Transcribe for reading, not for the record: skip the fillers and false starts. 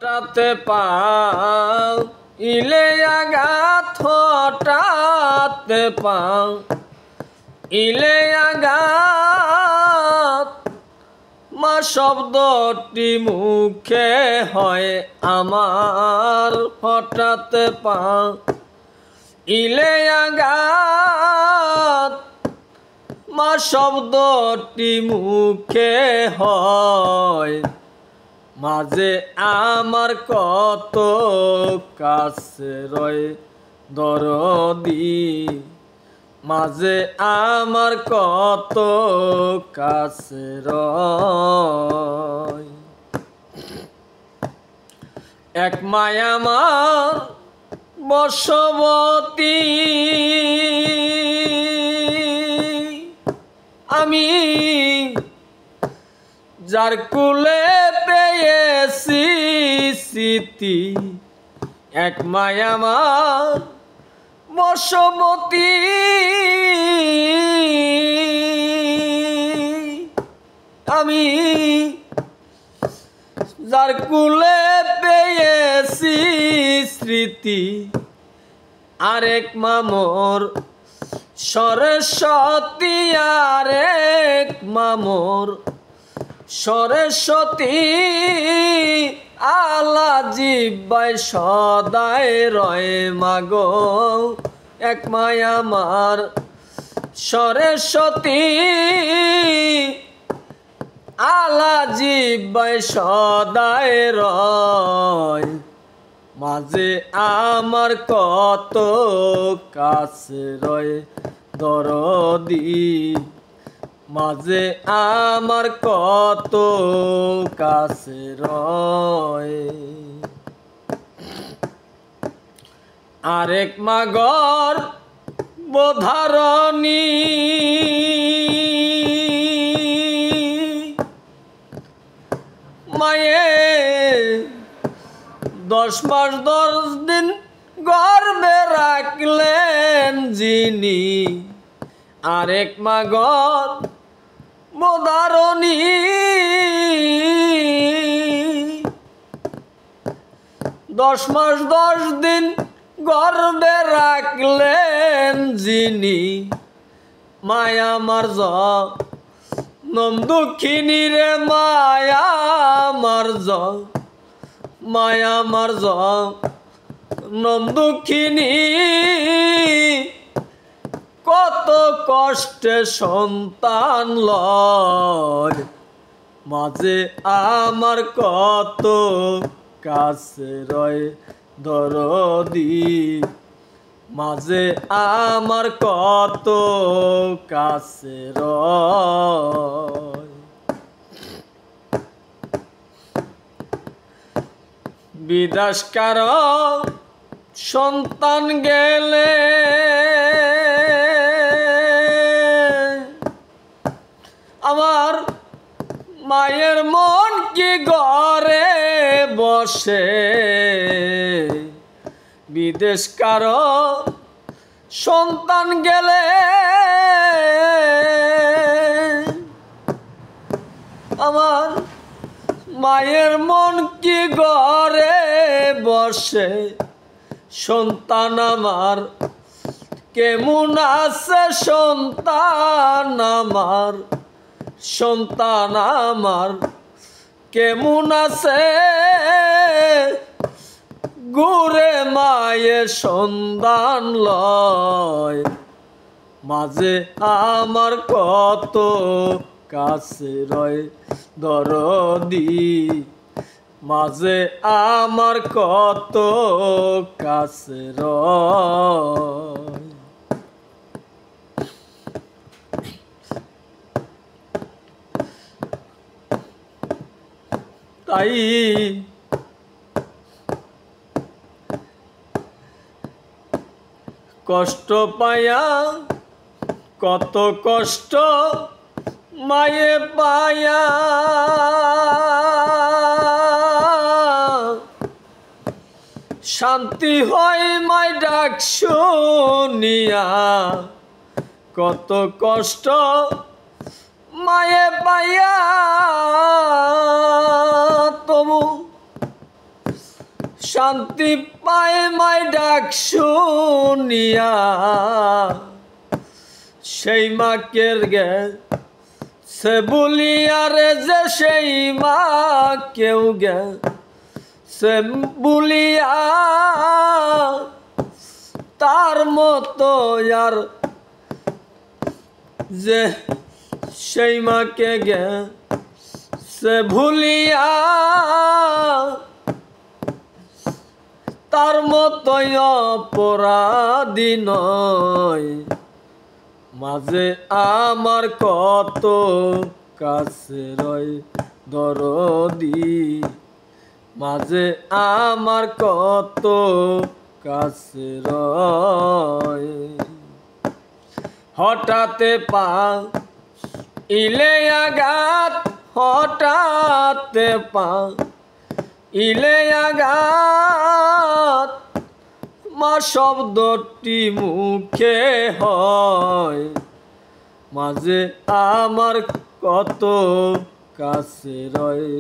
হঠাতে পাও ইলে আঘাত হঠাতে পাও ইলে আঘাত মা শব্দটি মুখে হয় আমার হঠাতে পাও ইলে আঘাত মা শব্দটি মুখে হয় মাঝে আমার কত কাছে রয় দরদি মাঝে আমার কত কাছে রয় এক মায়া আমার বশবতী আমি যার কুলে পেয়েছি স্মৃতি এক মায়া আমার বশবতী আমি যার কুলে পেয়েছি স্মৃতি আরেক মামর সরস্বতী আরেক মামর সরস্বতী আলা জিব্বাই সদায় রয় মাগো এক মায়া আমার সরস্বতী আলা জিব্বাই সদায় রয় মাঝে আমার কত কাছে রয় দরদি মাঝে আমার কত কাছে রয় আরেক মাগর বোধারণী মায়ে 10 মাস 10 দিন গর্ভে রাখলেন যিনি আরেক মাগর বোধারণী 10 মাস 10 দিন গর্ভে রাখলেন যিনি মায়া আমার জনম দুঃখিনী রে মায়া আমার মায়া আমার জনম দুঃখিনী কত কষ্টে সন্তান লয় মাঝে আমার কত কাছে রয় দরদি মাঝে আমার কত কাছে রয় বিদাসকার সন্তান গেলে আমার মায়ের মন কি ঘরে বসে বিদেশ কারো সন্তান গেলে আমার মায়ের মন কি ঘরে বসে সন্তান আমার কেমন আছে সন্তান আমার কেমন আছে ঘুরে মায়ের সন্ধান লয় মাঝে আমার কত কাছে রয় দরদি মাঝে আমার কত কাছে রয় তাই কষ্ট পায়া কত কষ্ট মায়ে পায়া শান্তি হয় মাই ডাক শুনিয়া কত কষ্ট মায়ে পাইয়া তবু শান্তি পায় মাই ডাক শুনিয়া সেই মাকের গে সে বলিয়া রে যে সেই মা কেউ গে সে বলিয়া তার মতো আর যে সেই মাকে গে সে ভুলিয়া তার মতোই অপরাধী নয় মাঝে আমার কত কাছে রয় দরদি মাঝে আমার কত কাছে রয় হঠাতে পা ইলে আঘাত হঠাতে পা ইলে আঘাত মা শব্দটি মুখে হয় মাঝে আমার কত কাছে রয়।